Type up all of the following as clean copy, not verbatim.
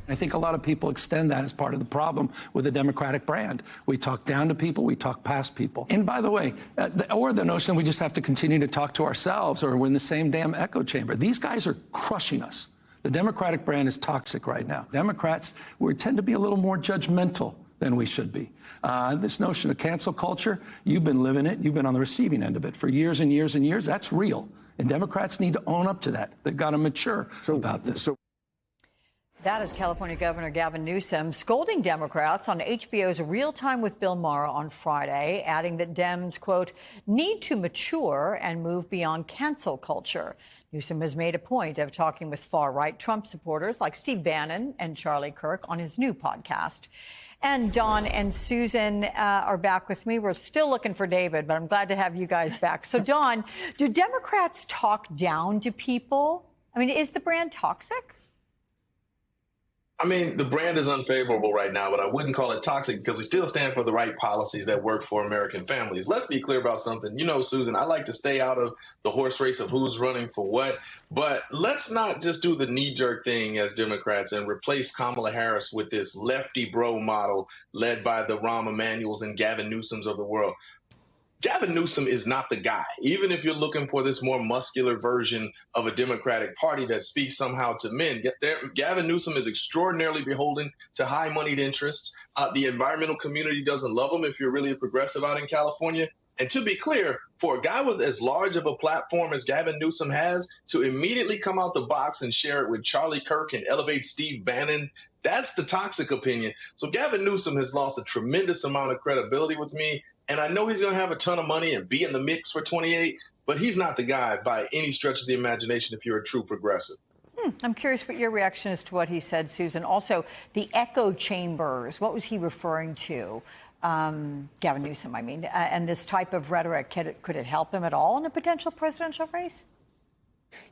I think a lot of people extend that as part of the problem with the Democratic brand. We talk down to people, we talk past people. And by the way, or the notion we just have to continue to talk to ourselves or we're in the same damn echo chamber. These guys are crushing us. The Democratic brand is toxic right now. Democrats, we tend to be a little more judgmental than we should be. This notion of cancel culture, you've been living it. You've been on the receiving end of it for years and years and years. That's real. And Democrats need to own up to that. They've got to mature about this. That is California Governor Gavin Newsom scolding Democrats on HBO's Real Time with Bill Maher on Friday, adding that Dems, quote, need to mature and move beyond cancel culture. Newsom has made a point of talking with far-right Trump supporters like Steve Bannon and Charlie Kirk on his new podcast. And Don and Susan are back with me. We're still looking for David, but I'm glad to have you guys back. So, Don, do Democrats talk down to people? I mean, is the brand toxic? I mean, the brand is unfavorable right now, but I wouldn't call it toxic because we still stand for the right policies that work for American families. Let's be clear about something. You know, Susan, I like to stay out of the horse race of who's running for what, but let's not just do the knee-jerk thing as Democrats and replace Kamala Harris with this lefty bro model led by the Rahm Emanuels and Gavin Newsoms of the world. Gavin Newsom is not the guy, even if you're looking for this more muscular version of a Democratic Party that speaks somehow to men. Gavin Newsom is extraordinarily beholden to high-moneyed interests. The environmental community doesn't love him if you're really a progressive out in California. And to be clear, for a guy with as large of a platform as Gavin Newsom has, to immediately come out the box and share it with Charlie Kirk and elevate Steve Bannon, that's the toxic opinion. So Gavin Newsom has lost a tremendous amount of credibility with me. And I know he's going to have a ton of money and be in the mix for 28, but he's not the guy by any stretch of the imagination if you're a true progressive. I'm curious what your reaction is to what he said, Susan. Also, the echo chambers, what was he referring to? Gavin Newsom, I mean, and this type of rhetoric, could it help him at all in a potential presidential race?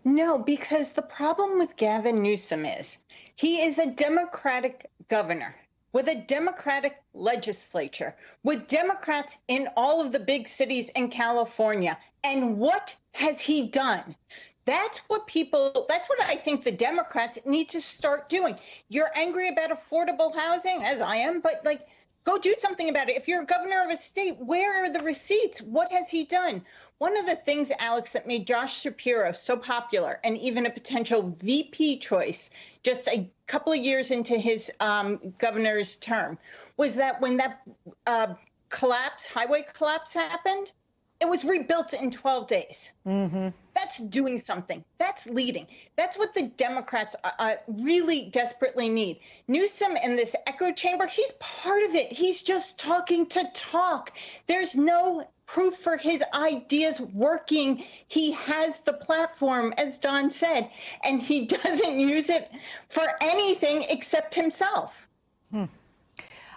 No, because the problem with Gavin Newsom is he is a Democratic governor with a Democratic legislature, with Democrats in all of the big cities in California. And what has he done? That's what I think the Democrats need to start doing. You're angry about affordable housing, as I am, but go do something about it. If you're a governor of a state, where are the receipts? What has he done? One of the things, Alex, that made Josh Shapiro so popular and even a potential VP choice just a couple of years into his governor's term was that when that highway collapse happened, it was rebuilt in 12 days. Mm-hmm. That's doing something. That's leading. That's what the Democrats really desperately need. Newsom in this echo chamber, he's part of it. He's just talking to talk. There's no proof for his ideas working. He has the platform, as Don said, and he doesn't use it for anything except himself.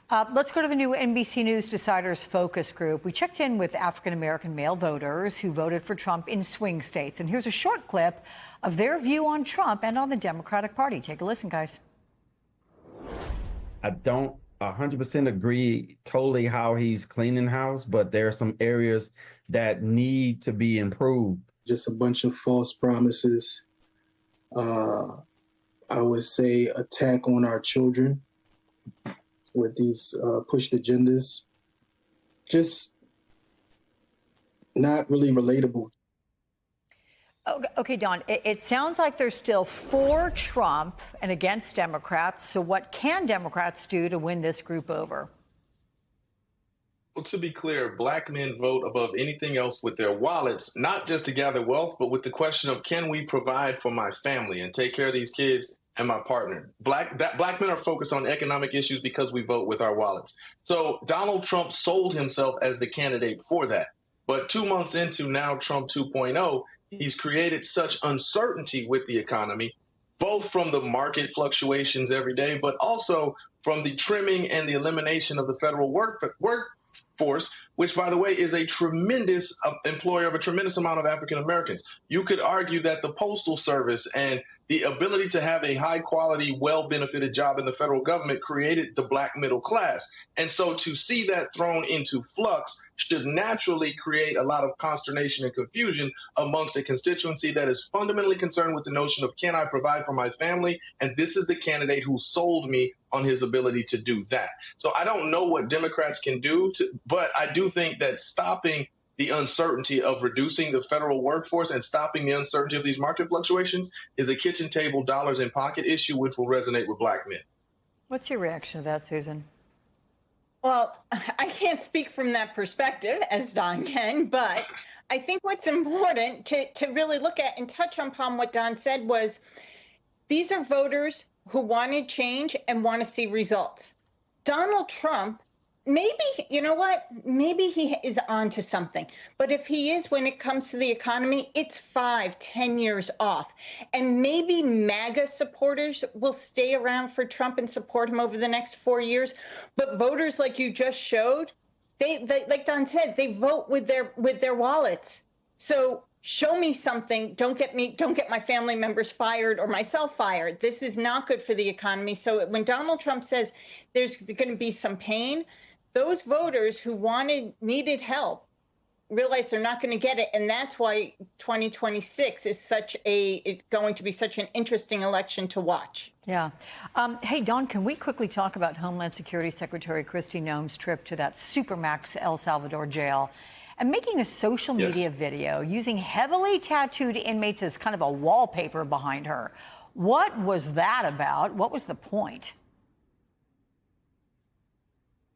Let's go to the new NBC News Deciders Focus Group. We checked in with African-American male voters who voted for Trump in swing states. And here's a short clip of their view on Trump and on the Democratic Party. Take a listen, guys. I don't 100% agree totally how he's cleaning house, but there are some areas that need to be improved. Just a bunch of false promises. I would say attack on our children with these pushed agendas, just not really relatable. Okay, Don, it sounds like there's still for Trump and against Democrats. So what can Democrats do to win this group over? Well, to be clear, black men vote above anything else with their wallets, not just to gather wealth, but with the question of, can we provide for my family and take care of these kids and my partner? Black men are focused on economic issues because we vote with our wallets. So Donald Trump sold himself as the candidate for that. But 2 months into now Trump 2.0, he's created such uncertainty with the economy, both from the market fluctuations every day, but also from the trimming and the elimination of the federal workforce, which, by the way, is a tremendous employer of a tremendous amount of African Americans. You could argue that the Postal Service and the ability to have a high quality, well benefited job in the federal government created the black middle class. And so to see that thrown into flux should naturally create a lot of consternation and confusion amongst a constituency that is fundamentally concerned with the notion of, can I provide for my family? And this is the candidate who sold me on his ability to do that. So I don't know what Democrats can do, but I do think that stopping the uncertainty of reducing the federal workforce and stopping the uncertainty of these market fluctuations is a kitchen table, dollars in pocket issue, which will resonate with black men. What's your reaction to that, Susan? Well, I can't speak from that perspective, as Don can, but I think what's important to really look at and touch upon what Don said was these are voters who wanted change and want to see results. Donald Trump, maybe, you know what, maybe he is onto something. But if he is, when it comes to the economy, it's 5-10 years off. And maybe MAGA supporters will stay around for Trump and support him over the next 4 years. But voters, like you just showed, they like Don said, they vote with their wallets. So show me something. Don't get my family members fired or myself fired. This is not good for the economy. So when Donald Trump says there's going to be some pain, those voters who needed help realize they're not going to get it. And that's why 2026 is it's going to be such an interesting election to watch. Yeah. Hey, Don, can we quickly talk about Homeland Security Secretary Kristi Noem's trip to that Supermax El Salvador jail and making a social media video using heavily tattooed inmates as kind of a wallpaper behind her? What was that about? What was the point?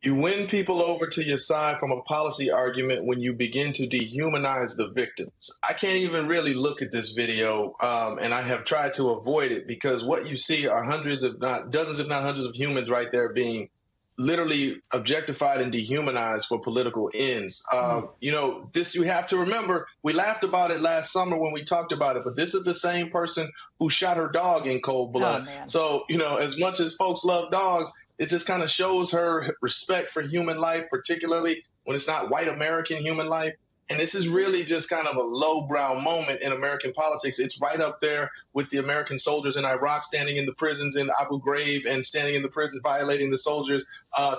You win people over to your side from a policy argument when you begin to dehumanize the victims. I can't even really look at this video, and I have tried to avoid it because what you see are hundreds, if not dozens, if not hundreds of humans right there being literally objectified and dehumanized for political ends. You know, this, you have to remember, we laughed about it last summer when we talked about it, but this is the same person who shot her dog in cold blood. So, you know, as much as folks love dogs, it just kind of shows her respect for human life, particularly when it's not white American human life. And this is really just kind of a lowbrow moment in American politics. It's right up there with the American soldiers in Iraq standing in the prisons in Abu Ghraib and standing in the prisons violating the soldiers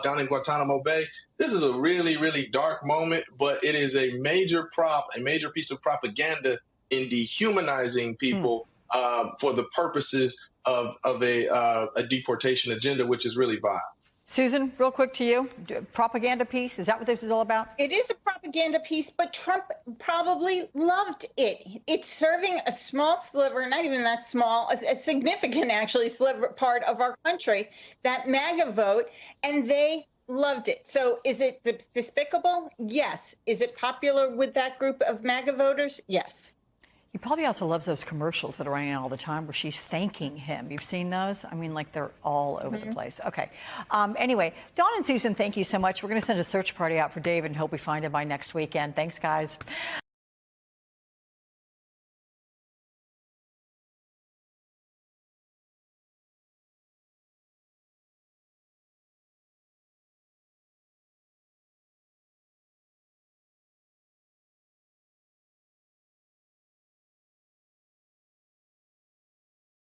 down in Guantanamo Bay. This is a really, really dark moment, but it is a major piece of propaganda in dehumanizing people for the purposes of a deportation agenda, which is really vile. Susan, real quick to you, propaganda piece, is that what this is all about? It is a propaganda piece, but Trump probably loved it. It's serving a small sliver, not even that small, a significant actually sliver part of our country, that MAGA vote, and they loved it. So is it despicable? Yes. Is it popular with that group of MAGA voters? Yes. He probably also loves those commercials that are running all the time where she's thanking him. You've seen those? I mean, like, they're all over the place. Okay. Anyway, Don and Susan, thank you so much. We're going to send a search party out for Dave and hope we find him by next weekend. Thanks, guys.